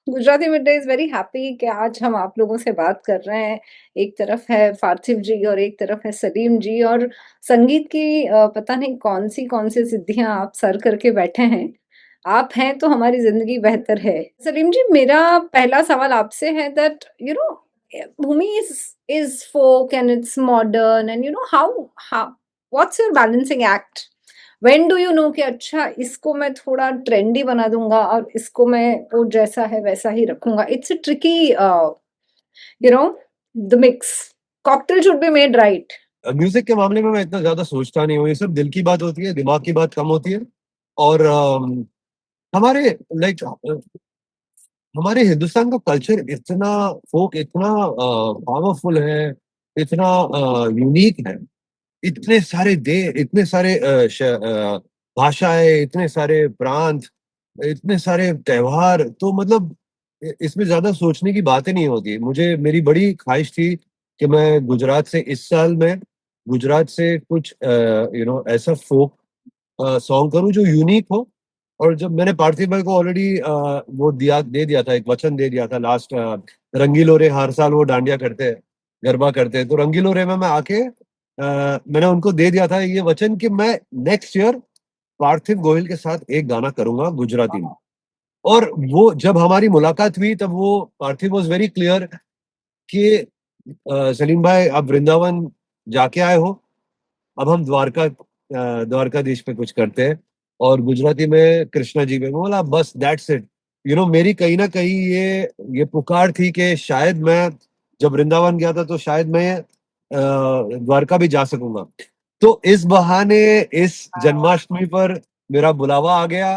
Gujarati mid-day is very happy कि आज हम आप लोगों से बात कर रहे हैं। एक तरफ है पार्थिव जी और एक तरफ है सलीम जी और संगीत की पता नहीं कौन-सी सिद्धियाँ आप सर करके बैठे हैं। आप हैं तो हमारी ज़िंदगी बेहतर है। सलीम जी, मेरा पहला सवाल आपसे है that Bhumi is folk and it's modern and how what's your balancing act? When do you know कि अच्छा इसको मैं थोड़ा ट्रेंडी बना दूँगा और इसको मैं वो जैसा है वैसा ही रखूँगा। It's a tricky you know the mix cocktail should be made right. Music के मामले में मैं इतना ज्यादा सोचता नहीं हूँ, ये सब दिल की बात होती है, दिमाग की बात कम होती है। और हमारे लाइक हमारे हिंदुस्तान का कल्चर इतना फोक, इतना पावरफुल है, इतना यूनिक है। इतने सारे इतने सारे भाषाएं, इतने सारे प्रांत, इतने सारे त्योहार, तो मतलब इसमें ज्यादा सोचने की बातें नहीं होती। मुझे मेरी बड़ी ख्वाहिश थी कि मैं गुजरात से इस साल में गुजरात से कुछ ऐसा फोक सॉन्ग करूं जो यूनिक हो। और जब मैंने पार्थिव भाई को ऑलरेडी वो दे दिया था, एक वचन दे दिया था लास्ट रंगीलो रे, हर साल वो डांडिया करते हैं, गरबा करते हैं, तो रंगीलो रे में मैं आके मैंने उनको दे दिया था ये वचन कि मैं नेक्स्ट ईयर पार्थिव गोहिल के साथ एक गाना करूंगा गुजराती में। और वो जब हमारी मुलाकात हुई तब वो पार्थिव वॉज वेरी क्लियर कि सलीम भाई आप वृंदावन जाके आए हो, अब हम द्वारकाधीश पे कुछ करते हैं और गुजराती में कृष्णा जी पे। बोला बस दैट्स इट। मेरी कहीं ना कहीं ये पुकार थी कि शायद मैं जब वृंदावन गया था तो शायद मैं द्वारका भी जा सकूंगा। तो इस बहाने इस जन्माष्टमी पर मेरा बुलावा आ गया।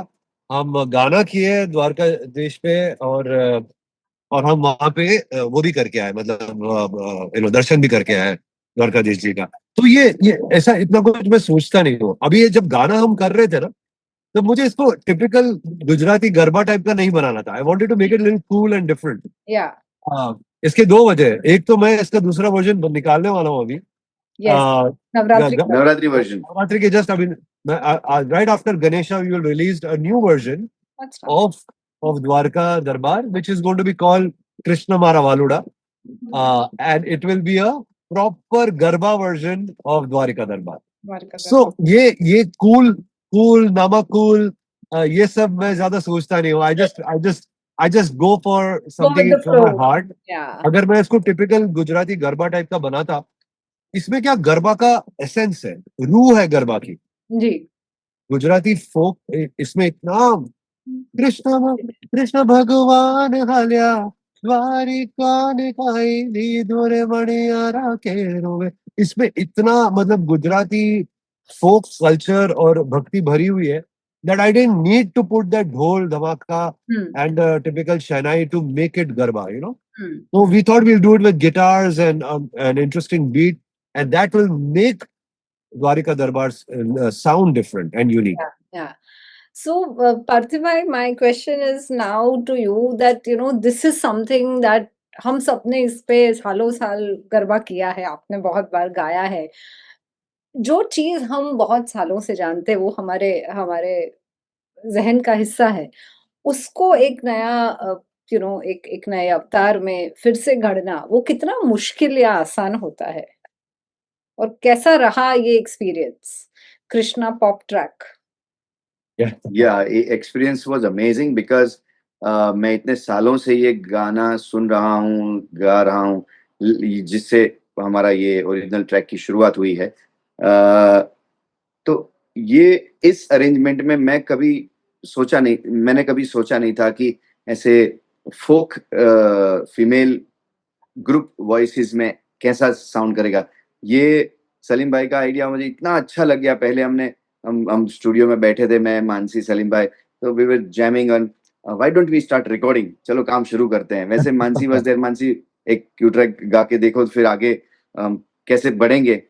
हम गाना किए द्वारकाधीश पे और हम वहां पे वो भी करके आए, मतलब दर्शन भी करके आए द्वारकाधीश जी का। तो ये ऐसा इतना कुछ मैं सोचता नहीं हूँ। अभी ये जब गाना हम कर रहे थे ना, तो मुझे इसको टिपिकल गुजराती गरबा टाइप का नहीं बनाना था। I wanted to make it little cool and different. या हाँ, इसके दो वजह है। एक तो मैं इसका दूसरा वर्जन निकालने वाला हूँ अभी। Yes, Navratri Navratri version. नवरात्रि के जस्ट अभी right after Ganesha we will release a new version अच्छा of Dwarka Darbar, which is going to be called Krishna Mara Valuda, and it will be a proper Garba version of Dwarka Darbar. So ये cool नामा cool ये सब मैं ज्यादा सोचता नहीं हूँ। I just go for something from my heart. अगर मैं इसको टिपिकल गुजराती गरबा टाइप का बनाता, इसमें क्या गरबा का एसेंस है, रूह है गरबा की जी। गुजराती फोक। इसमें इतना कृष्ण कृष्ण भगवान हाल्या द्वारिका ने काई धोरे मणियारा के रोवे। इसमें इतना मतलब गुजराती फोक कल्चर और भक्ति भरी हुई है that I didn't need to put that ढोल धमाका and typical Shanai to make it garba. So we thought we'll do it with guitars and an interesting beat, and that will make Dwarika Darbars sound different and unique. Yeah. So, Parthibai, my question is now to you that this is something that हम सबने इस पे सालों साल गरबा किया है, आपने बहुत बार गाया है। जो चीज़ हम बहुत सालों से जानते हैं वो हमारे हमारे ज़हन का हिस्सा है। उसको एक नया एक एक नए अवतार में फिर से गढ़ना वो कितना मुश्किल या आसान होता है? और कैसा रहा ये experience Krishna pop track? Yeah, experience was amazing because मैं इतने सालों से ये गाना सुन रहा हूँ, गा रहा हूँ, जिससे हमारा ये ओरिजिनल ट्रैक की शुरुआत हुई है। तो ये इस अरेंजमेंट में मैंने कभी सोचा नहीं था कि ऐसे फोक फीमेल ग्रुप वॉइसेस में कैसा साउंड करेगा। ये सलीम भाई का आइडिया मुझे इतना अच्छा लग गया। पहले हम स्टूडियो में बैठे थे, मैं, मानसी, सलीम भाई, तो we were jamming on why don't we start recording, चलो काम शुरू करते हैं। वैसे मानसी वाज देयर, मानसी एक क्यू ट्रैक गा के देखो फिर आगे कैसे बढ़ेंगे।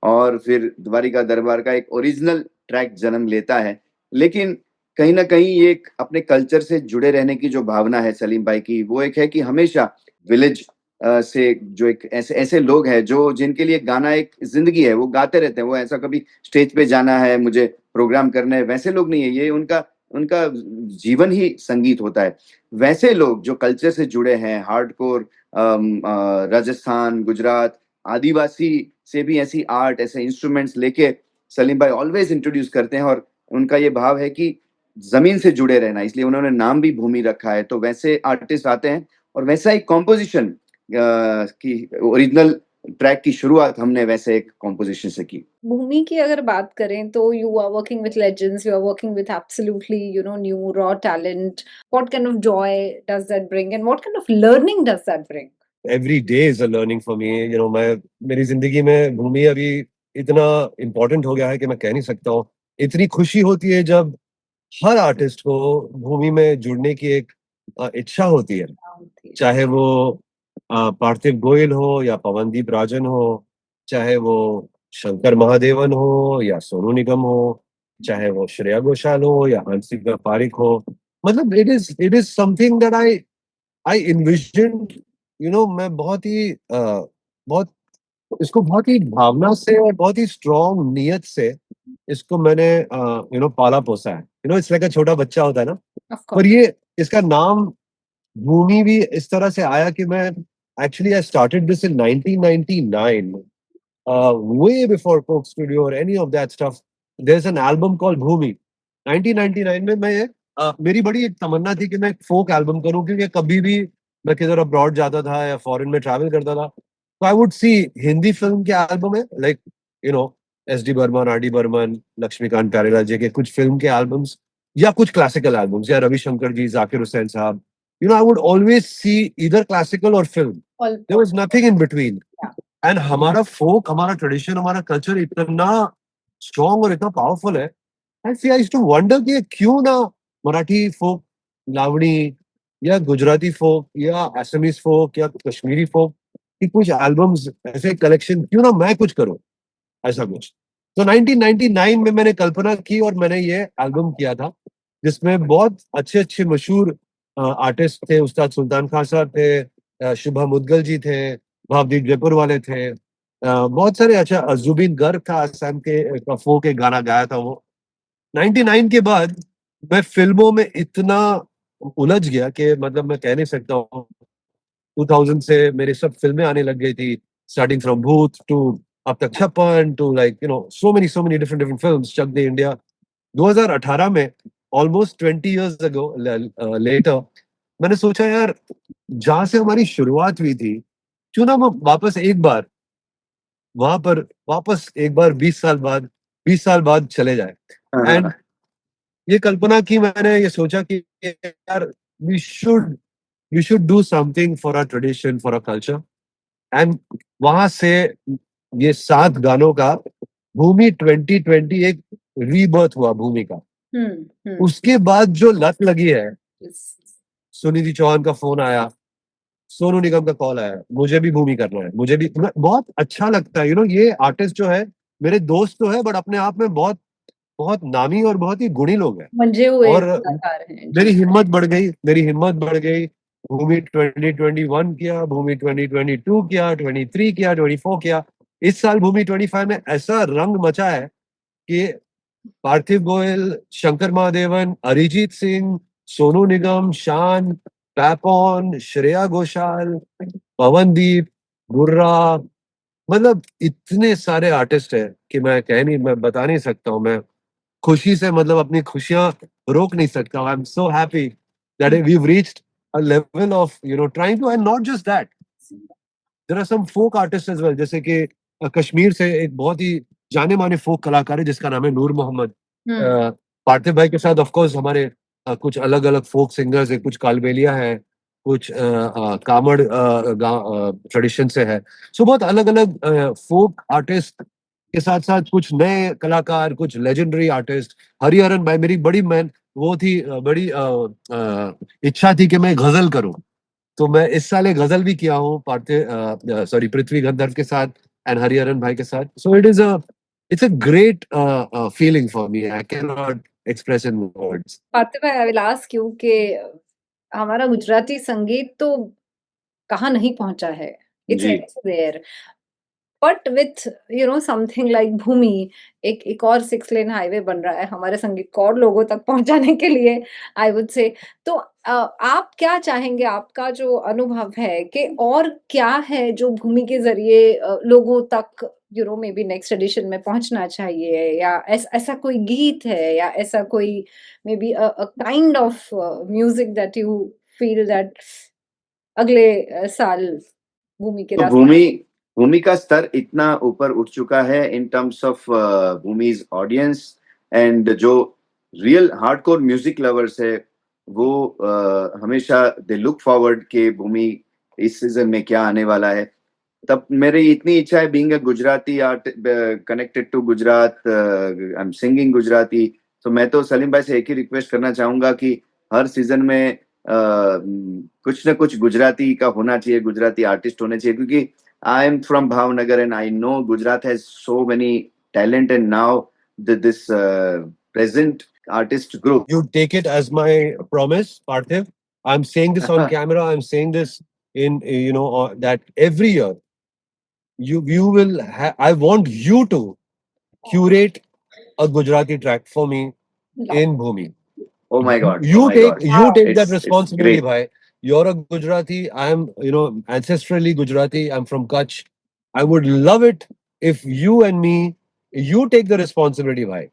और फिर द्वारिका दरबार का एक ओरिजिनल ट्रैक जन्म लेता है। लेकिन कहीं ना कहीं ये एक अपने कल्चर से जुड़े रहने की जो भावना है सलीम भाई की, वो एक है कि हमेशा विलेज से जो एक ऐसे लोग हैं जो जिनके लिए गाना एक जिंदगी है, वो गाते रहते हैं। वो ऐसा कभी स्टेज पे जाना है, मुझे प्रोग्राम करना है, वैसे लोग नहीं है। ये उनका उनका जीवन ही संगीत होता है। वैसे लोग जो कल्चर से जुड़े हैं, हार्डकोर राजस्थान, गुजरात, आदिवासी से भी ऐसी आर्ट, ऐसे इंस्ट्रूमेंट्स लेके सलीम भाई ऑलवेज इंट्रोड्यूस करते हैं, और उनका ये भाव है कि जमीन से जुड़े रहना, इसलिए उन्होंने नाम भी भूमि रखा है। तो वैसे आर्टिस्ट आते हैं और वैसा एक कॉम्पोजिशन की ओरिजिनल ट्रैक की शुरुआत हमने वैसे एक कॉम्पोजिशन से की। भूमि की अगर बात करें तो you are working with legends, you are working with absolutely new raw talent. What kind of joy does that bring and what kind of learning does that bring? Every day is a learning for me. मैं मेरी जिंदगी में भूमि अभी इतना important हो गया है कि मैं कह नहीं सकता हूँ। इतनी खुशी होती है जब हर आर्टिस्ट को भूमि में जुड़ने की एक इच्छा होती है, चाहे वो पार्थिव गोयल हो या पवनदीप राजन हो, चाहे वो शंकर महादेवन हो या सोनू निगम हो, चाहे वो श्रेया घोषाल हो या हंसिका पारिक हो। मतलब it is something that I invasion. मैं बहुत ही बहुत इसको बहुत ही भावना से और बहुत ही स्ट्रॉन्ग नियत से इसको मैंने पाला पोसा है। इट्स लाइक छोटा बच्चा होता है ना। ऑफ पर कोर्स। ये इसका नाम भूमि भी इस तरह से आया कि मैं actually I started this in 1999, way before Coke Studio or any of that stuff. There's an album called Bhumi. 1999 में मेरी बड़ी एक तमन्ना थी कि मैं एक फोक एल्बम करूं, क्योंकि कभी भी मैं किधर अब्रॉड जाता था या फॉरेन में ट्रैवल करता था तो I would see Hindi film के एल्बम है, like you know S D Burman, R D Burman, Laxmikant Pyarelal ji के कुछ फिल्म के एल्बम्स, या कुछ क्लासिकल एल्बम्स, या रविशंकर जी, जाकिर हुसैन साहब। आई वुड ऑलवेज सी इधर क्लासिकल और film. There was nothing in between. And हमारा फोक, हमारा ट्रेडिशन, हमारा कल्चर इतना स्ट्रॉन्ग और इतना पावरफुल है। आई सी आई टू वंडर कि क्यों ना मराठी फोक, लावणी, या गुजराती फोक, या असमीज फोक, या कश्मीरी फोक की कुछ एल्बम्स, ऐसे कलेक्शन क्यों ना मैं कुछ करूं, ऐसा कुछ। तो 1999 में मैंने कल्पना की और मैंने ये एल्बम किया था, जिसमें बहुत अच्छे अच्छे मशहूर आर्टिस्ट थे। उस्ताद सुल्तान खान साहब थे, शुभा मुदगल जी थे, भावदीप जयपुर वाले थे, बहुत सारे। अच्छा, जुबिन गर्ग था, असम के फोक एक गाना गाया था वो। 99 के बाद मैं फिल्मों में इतना उलझ गया कि मतलब मैं कह नहीं सकता हूँ। 2000 से मेरी सब फिल्में आने लग गई थी, स्टार्टिंग फ्रॉम भूत to Ab Tak Chhappan to like so many different different films, Chak De India. 2018 में, ऑलमोस्ट 20 इयर्स अगो लेटर, मैंने सोचा यार, जहां से हमारी शुरुआत हुई थी, क्यों ना हम वापस एक बार वहां पर, वापस एक बार 20 साल बाद चले जाए। एंड ये कल्पना की मैंने, ये सोचा कि यार, we should we should do something for our tradition, for our culture. And वहां से ये 7 गानों का भूमि 2020 एक रीबर्थ हुआ भूमि का। उसके बाद जो लत लगी है, सुनिधि चौहान का फोन आया, सोनू निगम का कॉल आया, मुझे भी भूमि करना है, मुझे भी। बहुत अच्छा लगता है। ये आर्टिस्ट जो है, मेरे दोस्त तो है, बट अपने आप में बहुत बहुत नामी और बहुत ही गुणी लोग हैं। मंजे हुए और कलाकार हैं मेरी जी। हिम्मत बढ़ गई। भूमि 2021 किया, भूमि 2022 किया, 23 किया, 24 किया। इस साल भूमि 25 में ऐसा रंग मचा है कि पार्थिव गोयल, शंकर महादेवन, अरिजीत सिंह, सोनू निगम, शान, पैपॉन, श्रेया घोषाल, पवनदीप, गुर्रा, मतलब इतने सारे आर्टिस्ट हैं कि मैं बता नहीं सकता हूँ। मैं खुशी से, मतलब अपनी खुशियां रोक नहीं सकता हूँ। I am so happy that we reached a level of trying to, and not just that, there are some folk artist as well. जैसे कि कश्मीर से एक बहुत ही जाने माने फोक कलाकार है जिसका नाम है नूर मोहम्मद। पार्थिव भाई के साथ ऑफ कोर्स हमारे कुछ अलग अलग फोक सिंगर्स है, कुछ कालबेलिया है, कुछ कामड़ ट्रेडिशन से है। सो बहुत अलग अलग फोक आर्टिस्ट के साथ साथ कुछ नए कलाकार, कुछ लेजेंडरी आर्टिस्ट। हरिहरन भाई, मेरी बड़ी मैन वो थी, बड़ी इच्छा थी कि मैं गजल करूं। तो मैं इस साल एक गजल भी किया हूँ पार्थिव, सॉरी, पृथ्वी गंधर्व के साथ एंड हरिहरन भाई के साथ। So it's a great feeling for me. I can not express in words. Fatima, I will ask you कि हमारा गुजराती संगीत तो कहाँ नहीं पहुंचा है। इट्स जी। Everywhere. But with something like Bhoomi, एक और 6 लेन हाईवे बन रहा है हमारे संगीत को और लोगों तक पहुंचाने के लिए, आई वुड से। तो आप क्या चाहेंगे, आपका जो अनुभव है कि और क्या है जो भूमि के जरिए लोगों तक मे बी नेक्स्ट एडिशन में पहुंचना चाहिए, या ऐसा कोई गीत है, या ऐसा कोई may be kind of music that you feel that अगले साल भूमि के तो रास्ते। भूमि का स्तर इतना ऊपर उठ चुका है in terms of Bhoomi's audience, and जो रियल हार्डकोर म्यूजिक लवर्स है वो हमेशा दे लुक फॉरवर्ड के भूमि इस सीजन में क्या आने वाला है। तब मेरी इतनी इच्छा है, being a Gujarati art connected to Gujarat, I am singing Gujarati, तो मैं तो सलीम भाई से एक ही रिक्वेस्ट करना चाहूंगा कि हर सीजन में कुछ ना कुछ गुजराती का होना चाहिए, गुजराती आर्टिस्ट होने चाहिए, क्योंकि I am from Bhavnagar and I know Gujarat has so many talent, and now this present artist group. You take it as my promise, Parthiv. I'm saying this on camera. I'm saying this in that every year you will I want you to curate a Gujarati track for me in Bhumi. Oh my God! You oh my take God. you take It's that responsibility, great. bhai. You're a Gujarati. I am ancestrally Gujarati. I'm from Kutch. I would love it if you and me, you take the responsibility, bhai.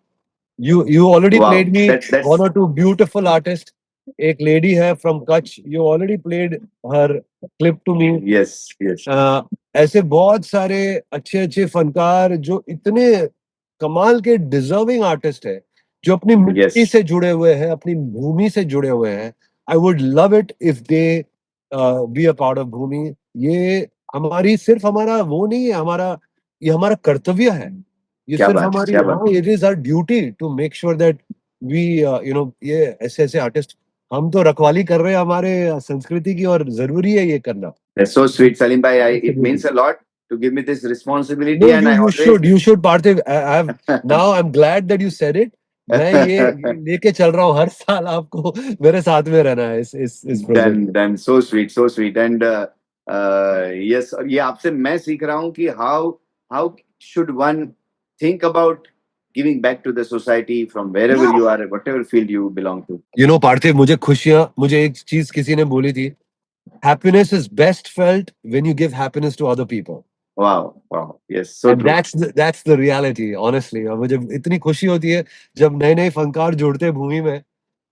You already Wow, played me that's one or two beautiful artists. एक lady है from Kutch. You already played her clip to me. yes, yes. ऐसे बहुत सारे अच्छे अच्छे फनकार जो इतने कमाल के डिजर्विंग आर्टिस्ट है, जो अपनी मिट्टी Yes. से जुड़े हुए हैं, अपनी भूमि से जुड़े हुए हैं। I would love it if they be a part of Bhoomi. ये हमारी सिर्फ हमारा वो नहीं है, ये हमारा कर्तव्य है। ये क्या सिर्फ बात, हमारी क्या बात। It is our duty to make sure that we ये ऐसे ऐसे आर्टिस्ट, हम तो रखवाली कर रहे हैं हमारे संस्कृति की, और जरूरी है ये करना। That's so sweet, Salim bhai. It means a lot to give me this responsibility, No, and I always you should Parthiv. Now I'm glad that you said it. मैं ये लेके चल रहा हूँ, हर साल आपको मेरे साथ में रहना है इस project. done. So sweet, and yes, और ये आपसे मैं सीख रहा हूँ कि how should one think about giving back to the society from wherever you are, whatever field you belong to. पार्थिव, मुझे एक चीज किसी ने बोली थी, happiness is best felt when you give happiness to other people. Wow, yes, so And true. that's the reality, honestly. और मुझे इतनी खुशी होती है जब नए नए फनकार जुड़ते हैं भूमि में।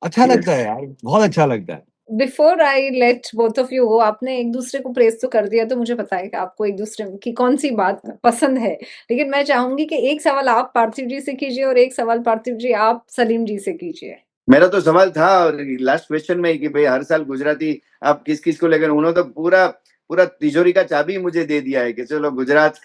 अच्छा लगता है यार, बहुत अच्छा लगता है। Before I let both of you go, आपने एक दूसरे को प्रेस तो कर दिया, तो मुझे पता है कि आपको एक दूसरे की कौन सी बात पसंद है, लेकिन मैं चाहूंगी कि एक सवाल आप पार्थिव जी से कीजिए और एक सवाल पार्थिव जी आप सलीम जी से कीजिए। मेरा तो सवाल था लास्ट क्वेश्चन में कि भाई हर साल गुजराती आप किस किस को लेकर, उन्होंने तो पूरा तिजोरी का चाबी मुझे दे दिया है कि चलो गुजरात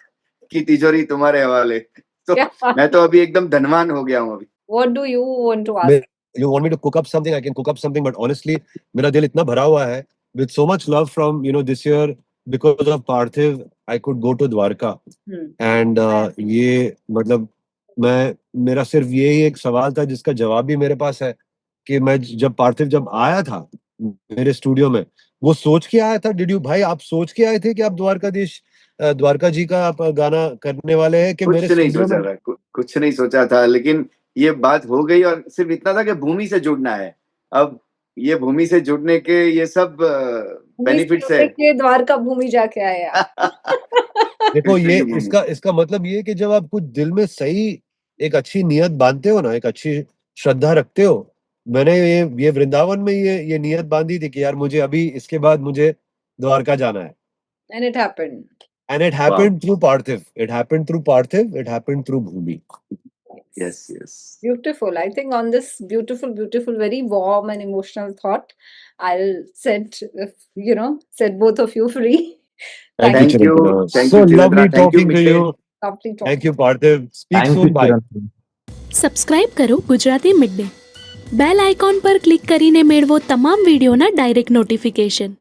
की तिजोरी तुम्हारे हवाले। तो मैं तो अभी एकदम धनवान हो गया हूँ अभी। What do you want to ask? You want me to cook up something? I can cook up something, but honestly, मेरा दिल इतना भरा हुआ है with so much love from this year because of Parthiv. I could go to Dwarka and ये मतलब मेरा सिर्फ यही एक सवाल था जिसका जवाब भी मेरे पास है कि मैं जब पार्थिव जब आया था मेरे स्टूडियो में, वो सोच के आया था। डिड यू भाई, आप सोच के आए थे कि आप द्वारका जी का आप गाना करने वाले हैं कि मेरे स्टूडियो में? कुछ नहीं सोचा था, लेकिन ये बात हो गई और सिर्फ इतना था कि भूमि से जुड़ना है। अब ये भूमि से जुड़ने के ये सब बेनिफिट्स है। द्वारका भूमि जाके आया। देखो, ये इसका मतलब ये कि जब आप कुछ दिल में सही एक अच्छी नियत बांधते हो ना, एक अच्छी श्रद्धा रखते हो। मैंने ये वृंदावन में ये नियत बांधी थी कि यार मुझे अभी इसके बाद मुझे द्वारका जाना है। And it happened. And it happened through Parthiv. It happened through Parthiv. It happened through Bhumi. Yes. Beautiful. I think on this beautiful, very warm and emotional thought, I'll set both of you free. Thank you. So lovely talking to you. Lovely talking. Thank you, Parthiv. Speak soon. Bye. Subscribe કરો Gujarati mid day. Bell icon પર click કરીને મેળવો તમામ વિડીયોના direct notification.